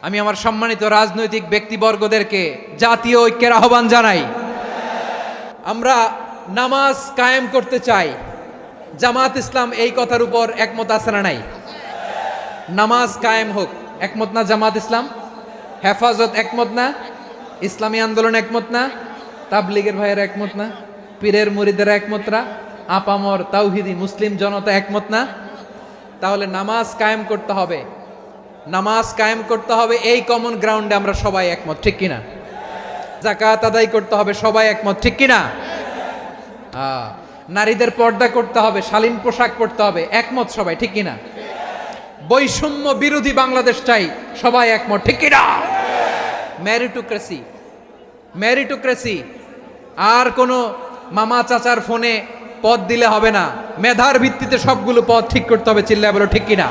আমি আমার সম্মানিত রাজনৈতিক ব্যক্তিবর্গদেরকে জাতীয় ঐক্যের আহ্বান জানাই। আমরা নামাজ কায়েম করতে চাই। জামাত ইসলাম এই কথার উপর একমত আছে না নাই? নামাজ কায়েম হোক, একমত না জামাত ইসলাম? হেফাজত একমত না? ইসলামী আন্দোলন একমত না? তাবলীগের ভাইয়েরা একমত না? পীরের মুরিদেরা একমত না? আপামর তাওহিদি মুসলিম জনতা একমত না? তাহলে নামাজ কায়েম করতে হবে। নামাজ কায়েম করতে হবে, এই কমন গ্রাউন্ডে আমরা সবাই একমত, ঠিক কিনা? যাকাত আদায় করতে হবে, সবাই একমত, ঠিক কিনা? নারীদের পর্দা করতে হবে, শালীন পোশাক পরতে হবে, একমত সবাই, ঠিক কিনা? বৈষম্য বিরোধী বাংলাদেশ চাই, সবাই একমত, ঠিক কিনা? মেরিটোক্রেসি, মেরিটোক্রেসি, আর কোনো মামা চাচার ফোনে পদ দিলে হবে না, মেধার ভিত্তিতে সবগুলো পদ ঠিক করতে হবে, চিল্লায় বলো ঠিক কিনা?